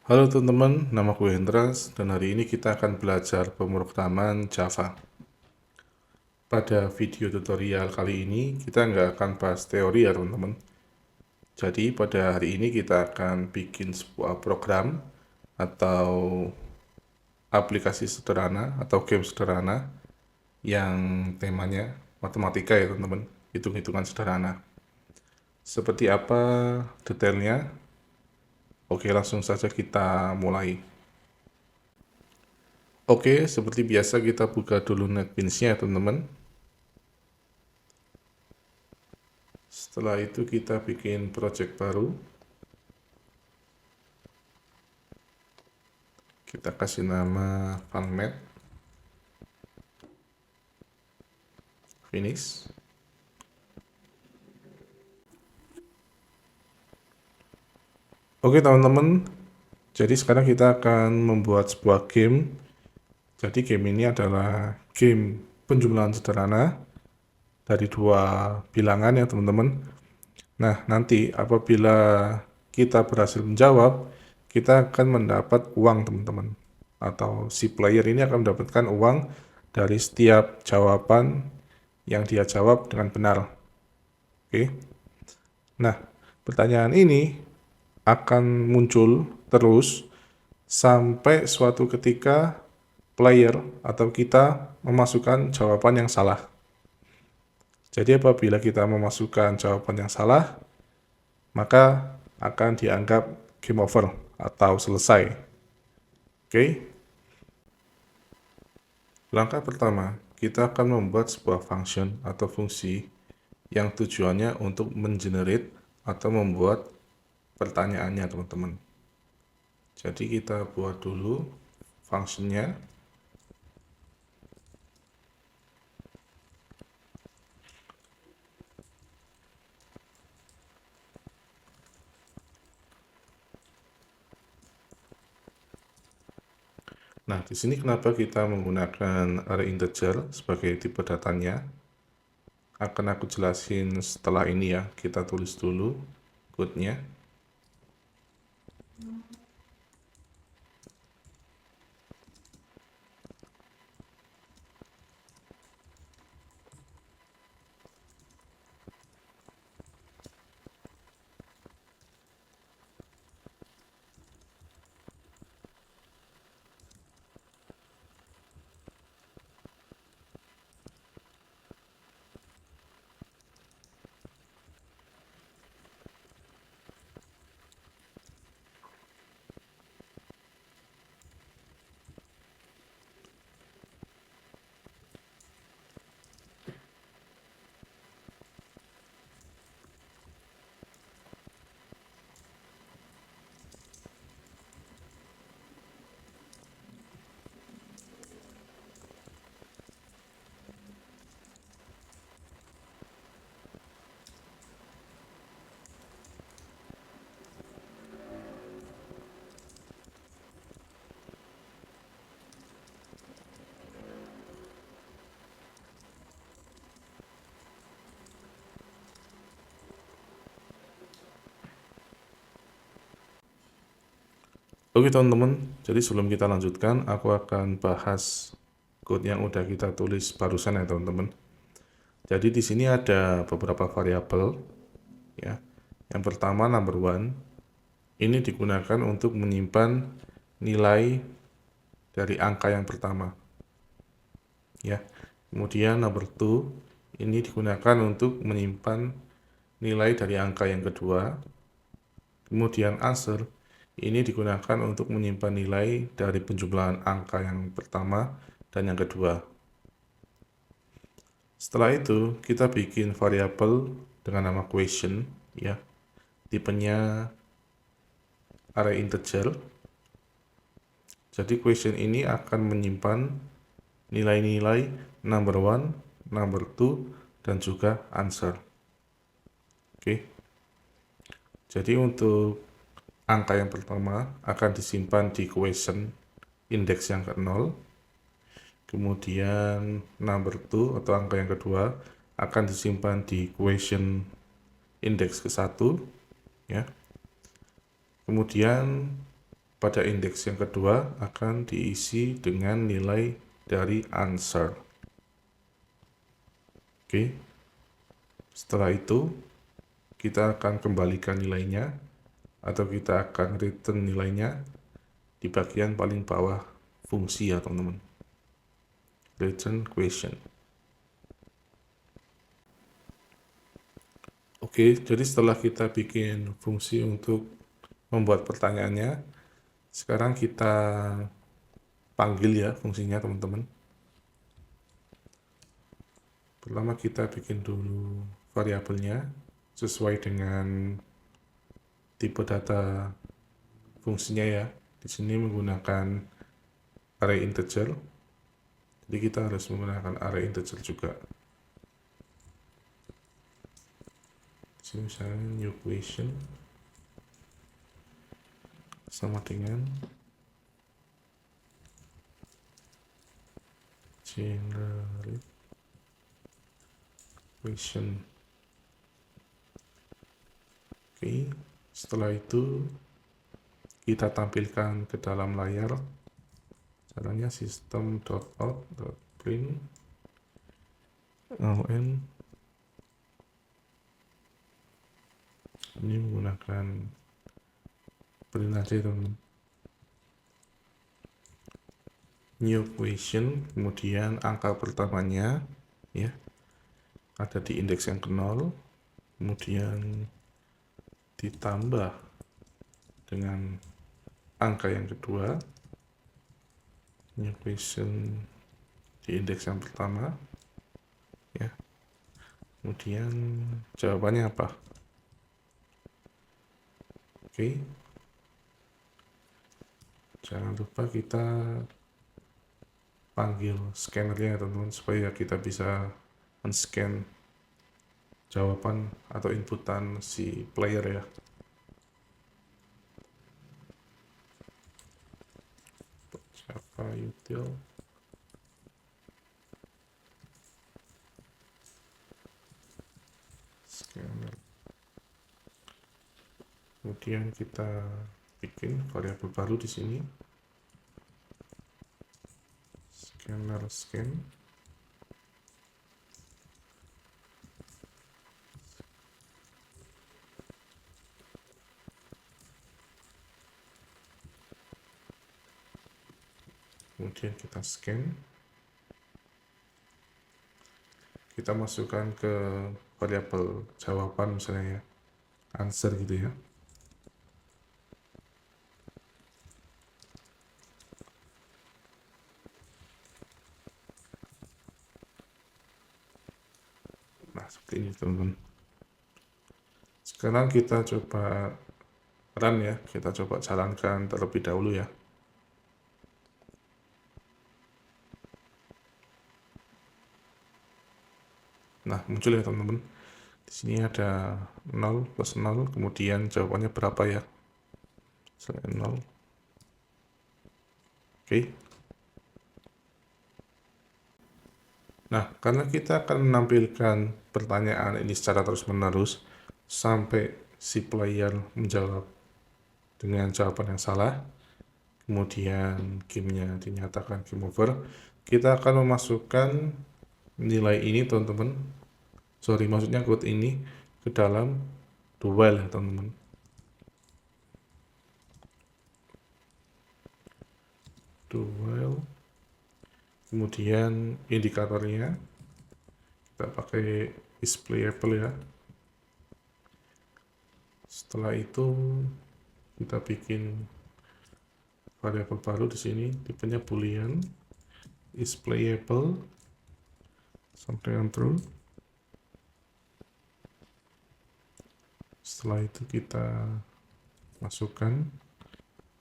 Halo teman-teman, nama gue Hendras dan hari ini kita akan belajar pemrograman Java. Pada video tutorial kali ini kita nggak akan bahas teori ya teman-teman. Jadi pada hari ini kita akan bikin sebuah program atau aplikasi sederhana atau game sederhana yang temanya matematika ya teman-teman, hitung-hitungan sederhana. Seperti apa detailnya? Oke, langsung saja kita mulai. Oke, seperti biasa kita buka dulu NetBeans-nya ya teman-teman. Setelah itu kita bikin project baru. Kita kasih nama FunMath. Finish. Oke teman-teman, jadi sekarang kita akan membuat sebuah game. Jadi game ini adalah game penjumlahan sederhana dari dua bilangan ya teman-teman. Nah, nanti apabila kita berhasil menjawab, kita akan mendapat uang teman-teman. Atau si player ini akan mendapatkan uang dari setiap jawaban yang dia jawab dengan benar. Oke. Nah, pertanyaan ini akan muncul terus sampai suatu ketika player atau kita memasukkan jawaban yang salah. Jadi apabila kita memasukkan jawaban yang salah, maka akan dianggap game over atau selesai. Oke. Langkah pertama, kita akan membuat sebuah function atau fungsi yang tujuannya untuk mengenerate atau membuat pertanyaannya teman-teman. Jadi kita buat dulu functionnya. Nah, di sini kenapa kita menggunakan array integer sebagai tipe datanya? Akan aku jelasin setelah ini ya. Kita tulis dulu code-nya. Oke teman-teman, jadi sebelum kita lanjutkan, aku akan bahas code yang udah kita tulis barusan ya teman-teman. Jadi di sini ada beberapa variabel ya. Yang pertama number one, ini digunakan untuk menyimpan nilai dari angka yang pertama. Ya. Kemudian number two, ini digunakan untuk menyimpan nilai dari angka yang kedua. Kemudian answer, ini digunakan untuk menyimpan nilai dari penjumlahan angka yang pertama dan yang kedua. Setelah itu, kita bikin variabel dengan nama question, ya. Tipenya array integer. Jadi question ini akan menyimpan nilai-nilai number one, number two, dan juga answer. Oke. Jadi untuk angka yang pertama akan disimpan di question index yang ke-0. Kemudian number 2 atau angka yang kedua akan disimpan di question index ke-1 ya. Kemudian pada indeks yang kedua akan diisi dengan nilai dari answer. Oke, setelah itu kita akan kembalikan nilainya atau kita akan return nilainya di bagian paling bawah fungsi ya teman-teman. Return question. Oke, jadi setelah kita bikin fungsi untuk membuat pertanyaannya, sekarang kita panggil ya fungsinya teman-teman. Pertama kita bikin dulu variabelnya sesuai dengan tipe data fungsinya ya. Di sini menggunakan array integer. Jadi kita harus menggunakan array integer juga. Di sini misalnya new question sama dengan generate question. Oke, setelah itu kita tampilkan ke dalam layar. Caranya system.out.print ln ini menggunakan print aja teman-teman. New question, kemudian angka pertamanya ya ada di indeks yang ke-0, kemudian ditambah dengan angka yang kedua, new question di indeks yang pertama ya, kemudian jawabannya apa. Oke, jangan lupa kita panggil scannernya teman-teman supaya kita bisa men-scan jawaban atau inputan si player ya. Java util scanner. Kemudian kita bikin variabel baru di sini. Scanner scan. Kemudian kita scan. Kita masukkan ke variabel jawaban misalnya ya, answer gitu ya. Nah, seperti ini teman-teman. Sekarang kita coba run ya, kita coba jalankan terlebih dahulu ya. Nah, muncul ya teman-teman. Di sini ada 0 plus 0, kemudian jawabannya berapa ya? Misalnya 0. Oke. Nah, karena kita akan menampilkan pertanyaan ini secara terus-menerus sampai si player menjawab dengan jawaban yang salah, kemudian gamenya dinyatakan game over, kita akan memasukkan nilai ini teman-teman, maksudnya code ini ke dalam do while ya teman-teman. Do while, kemudian indikatornya kita pakai displayable ya. Setelah itu kita bikin variabel baru di sini, tipenya boolean, displayable sampai dengan true. Setelah itu kita masukkan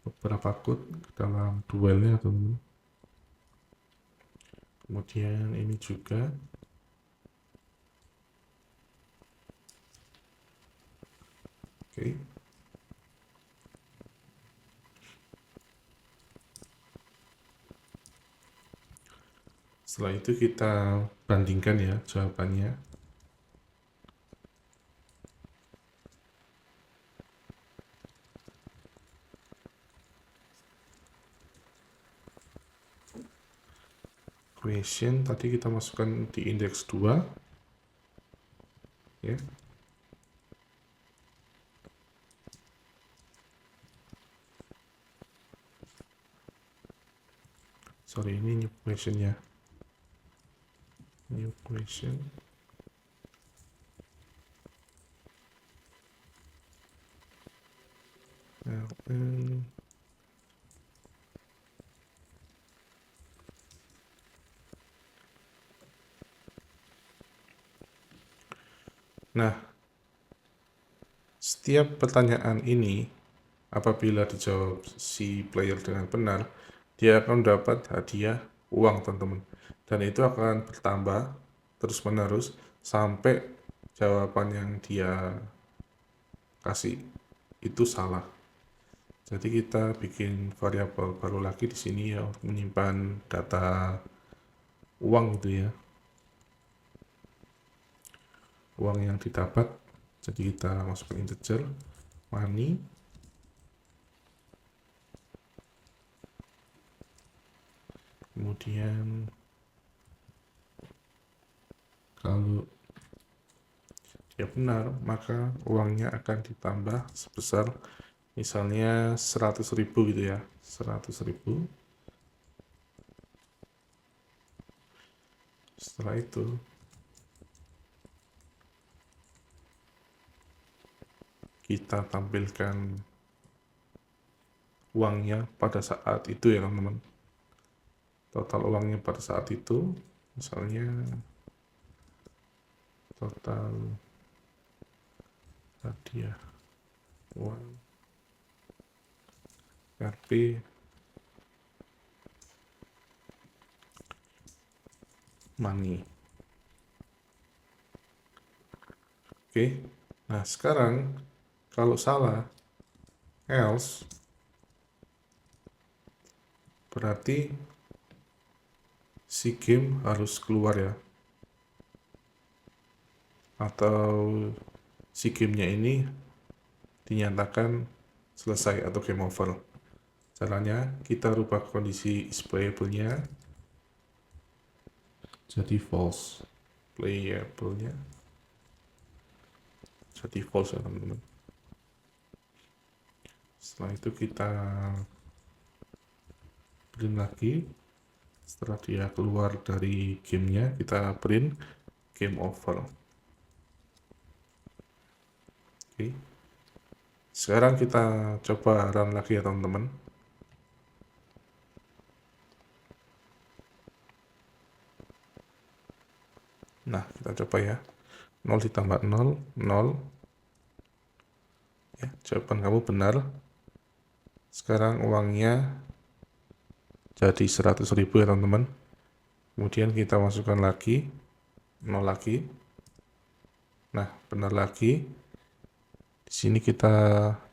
beberapa code ke dalam dualnya teman-teman. Kemudian ini juga oke. Setelah itu kita bandingkan ya jawabannya. question tadi kita masukkan di indeks 2 ya. Sorry, ini new question ya. New question. Nah, setiap pertanyaan ini apabila dijawab si player dengan benar, dia akan dapat hadiah uang, teman-teman. Dan itu akan bertambah terus-menerus sampai jawaban yang dia kasih itu salah. Jadi kita bikin variabel baru lagi di sini ya untuk menyimpan data uang gitu ya. Uang yang didapat. Jadi kita masukkan integer money. Kemudian kalau dia benar, maka uangnya akan ditambah sebesar misalnya 100.000 gitu ya. 100.000. Setelah itu kita tampilkan uangnya pada saat itu ya teman-teman. Total uangnya pada saat itu misalnya total hadiah uang RP money. Oke. Nah, sekarang kalau salah else berarti si game harus keluar ya. Atau si gamenya ini dinyatakan selesai atau game over. Caranya kita rubah kondisi is playable-nya jadi false. Playable-nya jadi false ya teman-teman. Setelah itu kita print lagi. Setelah dia keluar dari gamenya, kita print game over. Oke. Sekarang kita coba run lagi ya teman-teman. Nah, kita coba ya. 0 ditambah 0, 0. Ya, jawaban kamu benar. Sekarang uangnya jadi 100.000 ya teman-teman. Kemudian kita masukkan lagi 0 lagi. Nah, benar lagi. Di sini kita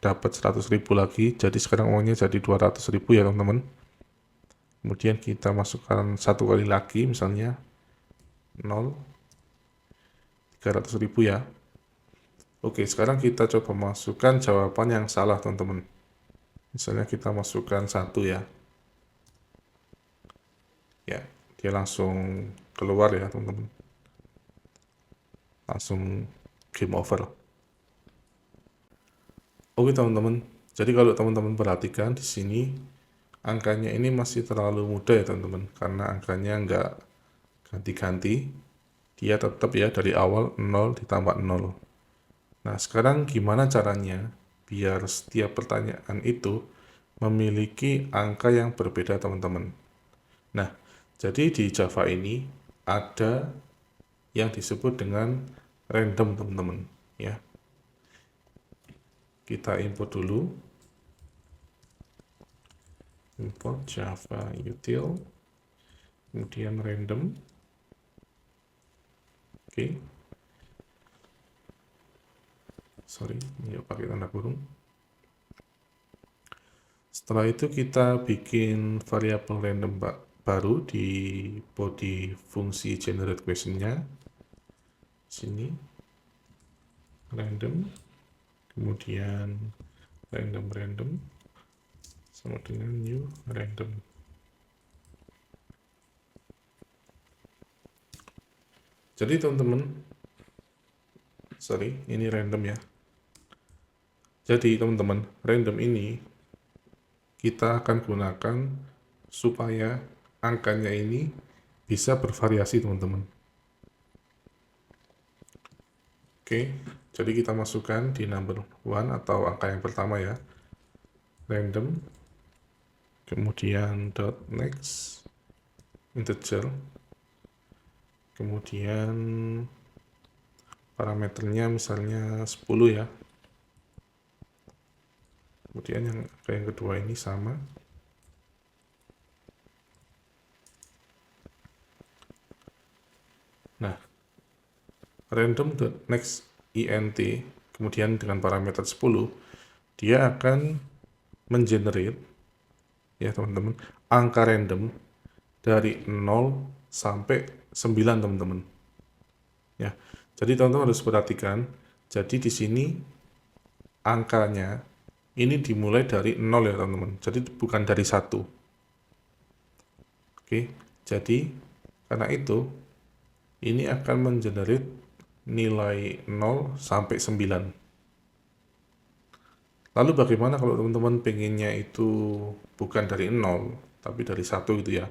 dapat 100.000 lagi. Jadi sekarang uangnya jadi 200.000 ya teman-teman. Kemudian kita masukkan satu kali lagi misalnya 0, 300.000 ya. Oke, sekarang kita coba masukkan jawaban yang salah teman-teman. Misalnya kita masukkan 1 ya. Ya, dia langsung keluar ya teman-teman. Langsung game over. Oke teman-teman, jadi kalau teman-teman perhatikan di sini angkanya ini masih terlalu mudah ya teman-teman, karena angkanya nggak ganti-ganti, dia tetap ya dari awal 0 ditambah 0. Nah, sekarang gimana caranya biar setiap pertanyaan itu memiliki angka yang berbeda teman-teman. Nah, jadi di Java ini ada yang disebut dengan random teman-teman ya. Kita import dulu. Import Java util. Kemudian random. Oke. Sorry, ini pakai tanda kurung. Setelah itu kita bikin variabel random baru di body fungsi generate question-nya. Sini random, kemudian random sama dengan new random. Jadi teman-teman, sorry, ini random ya. Jadi teman-teman, random ini kita akan gunakan supaya angkanya ini bisa bervariasi teman-teman. Oke, jadi kita masukkan di number one atau angka yang pertama ya, random, kemudian dot next, integer, kemudian parameternya misalnya 10 ya, kemudian yang kedua ini sama. Nah, random.next int kemudian dengan parameter 10 dia akan mengenerate ya teman-teman angka random dari 0 sampai 9 teman-teman ya. Jadi teman-teman harus perhatikan, jadi di sini angkanya ini dimulai dari 0 ya teman-teman, jadi bukan dari 1. Oke, jadi karena itu ini akan mengenerate nilai 0 sampai 9. Lalu bagaimana kalau teman-teman pengennya itu bukan dari 0, tapi dari 1 gitu ya.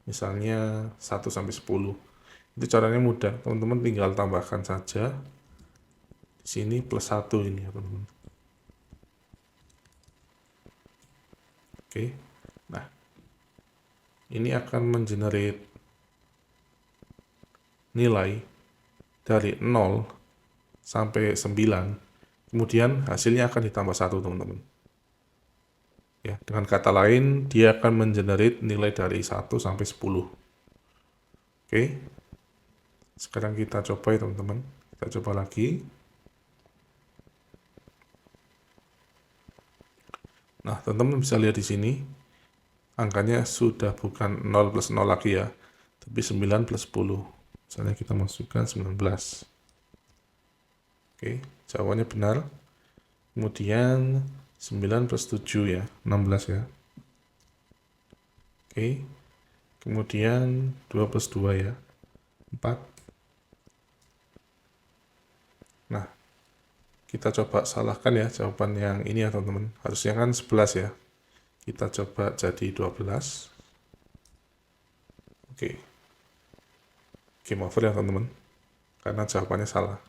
Misalnya 1 sampai 10. Itu caranya mudah, teman-teman tinggal tambahkan saja di sini plus 1 ini ya teman-teman. Oke. Nah, ini akan mengenerate nilai dari 0 sampai 9, kemudian hasilnya akan ditambah 1 teman-teman. Ya, dengan kata lain, dia akan mengenerate nilai dari 1 sampai 10. Oke. Sekarang kita coba ya teman-teman. Kita coba lagi. Nah, teman-teman bisa lihat di sini angkanya sudah bukan 0 plus 0 lagi ya, tapi 9 plus 10. Misalnya kita masukkan 19. Oke, jawabannya benar. Kemudian 9 plus 7 ya, 16 ya. Oke. Kemudian 2 plus 2 ya, 4. Nah, kita coba salahkan ya jawaban yang ini ya teman-teman. Harusnya kan 11 ya. Kita coba jadi 12. Oke. Game over ya teman-teman. Karena jawabannya salah.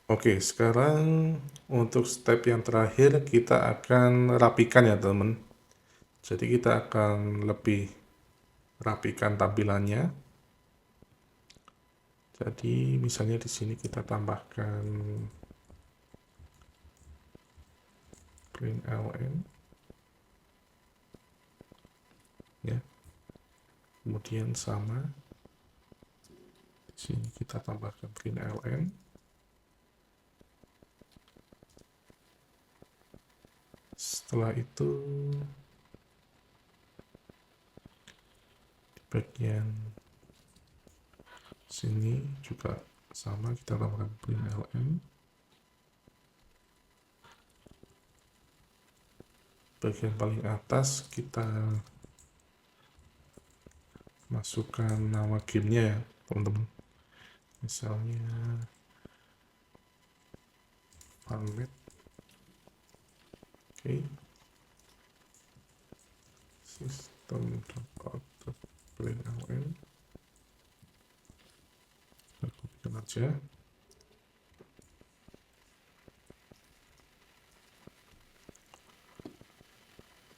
Oke, sekarang untuk step yang terakhir kita akan rapikan ya teman-teman. Jadi kita akan lebih rapikan tampilannya. Jadi misalnya di sini kita tambahkan println ya. Kemudian sama di sini kita tambahkan println. Setelah itu di bagian sini juga sama, kita tambahkan println. Bagian paling atas kita masukkan nama gamenya ya teman-teman. Misalnya Farmville. Oke. System.out.println. Kita kopikan aja.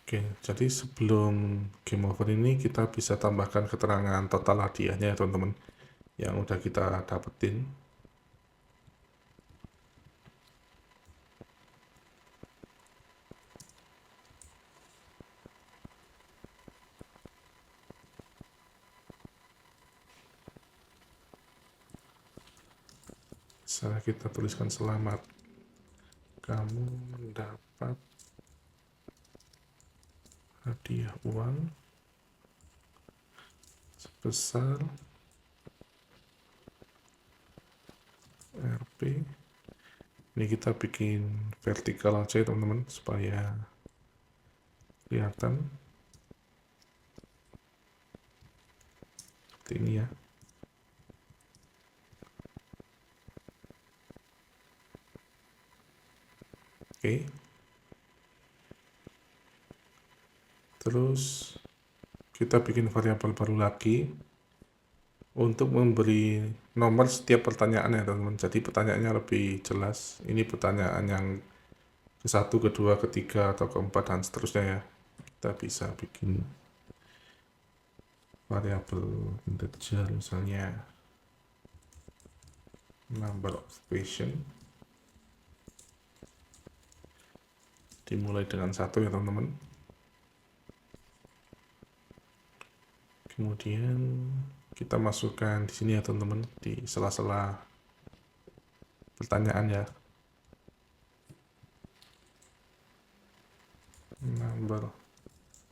Oke, jadi sebelum game over ini kita bisa tambahkan keterangan total hadiahnya ya teman-teman, yang udah kita dapetin. Misalnya kita tuliskan selamat, kamu mendapat hadiah uang sebesar Rp. Ini kita bikin vertikal aja ya teman-teman supaya kelihatan seperti ini ya. Oke. Terus kita bikin variabel baru lagi untuk memberi nomor setiap pertanyaan ya teman-teman. Jadi pertanyaannya lebih jelas. Ini pertanyaan yang ke-1, kedua, ketiga, atau keempat, dan seterusnya ya. Kita bisa bikin variabel integer misalnya number of patient. Dimulai dengan 1 ya teman-teman. Kemudian kita masukkan di sini ya teman-teman, di sela-sela pertanyaan ya. Number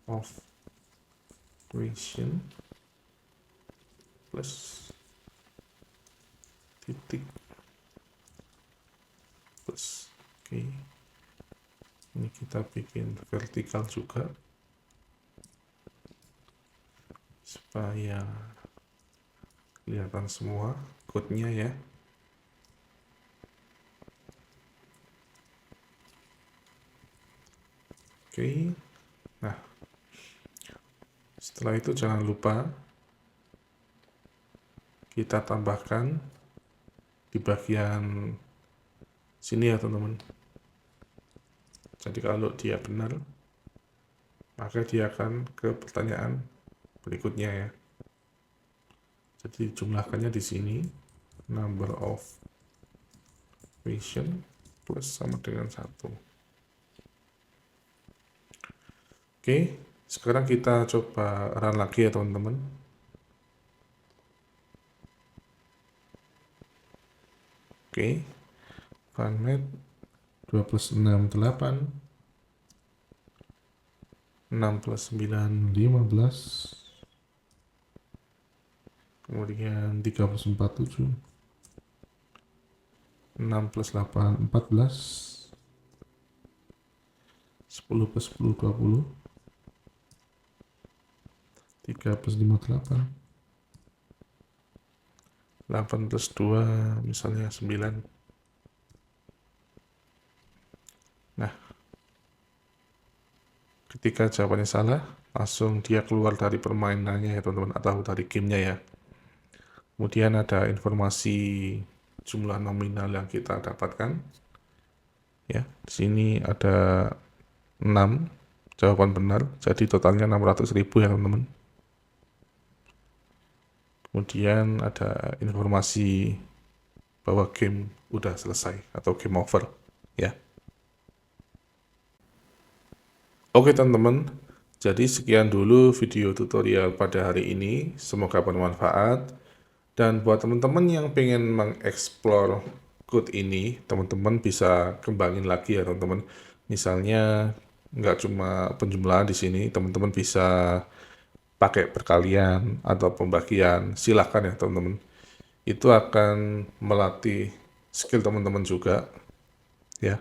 of question plus titik plus. Oke. Ini kita bikin vertikal juga supaya kelihatan semua code-nya ya. Oke. Nah, setelah itu jangan lupa kita tambahkan di bagian sini ya teman-teman. Jadi kalau dia benar, maka dia akan ke pertanyaan berikutnya ya. Jadi jumlahkannya di sini number of patient plus sama dengan 1. Oke, sekarang kita coba run lagi ya teman-teman. Oke, funmath 2 plus 6, 8, 6 plus 9, 15, kemudian 3 plus 4, 7, 6 plus 8, 14, 10 plus 10, 20, 3 plus 5, 8, 8 plus 2 misalnya 9. Nah, ketika jawabannya salah, langsung dia keluar dari permainannya ya teman-teman, atau dari gamenya ya. Kemudian ada informasi jumlah nominal yang kita dapatkan. Ya, di sini ada 6 jawaban benar, jadi totalnya 600.000 ya teman-teman. Kemudian ada informasi bahwa game udah selesai atau game over ya. Oke teman-teman, jadi sekian dulu video tutorial pada hari ini, semoga bermanfaat. Dan buat teman-teman yang pengen mengeksplor code ini, teman-teman bisa kembangin lagi ya teman-teman. Misalnya nggak cuma penjumlahan di sini, teman-teman bisa pakai perkalian atau pembagian, silahkan ya teman-teman. Itu akan melatih skill teman-teman juga ya.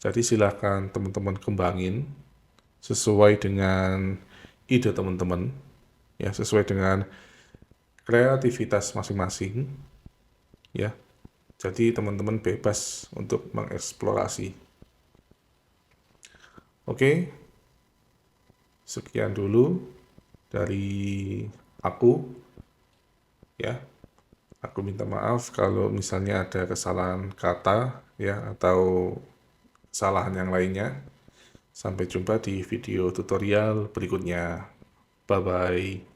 Jadi silahkan teman-teman kembangin sesuai dengan ide teman-teman ya, sesuai dengan kreativitas masing-masing ya. Jadi teman-teman bebas untuk mengeksplorasi. Oke, sekian dulu dari aku ya. Aku minta maaf kalau misalnya ada kesalahan kata ya, atau kesalahan yang lainnya. Sampai jumpa di video tutorial berikutnya. Bye bye.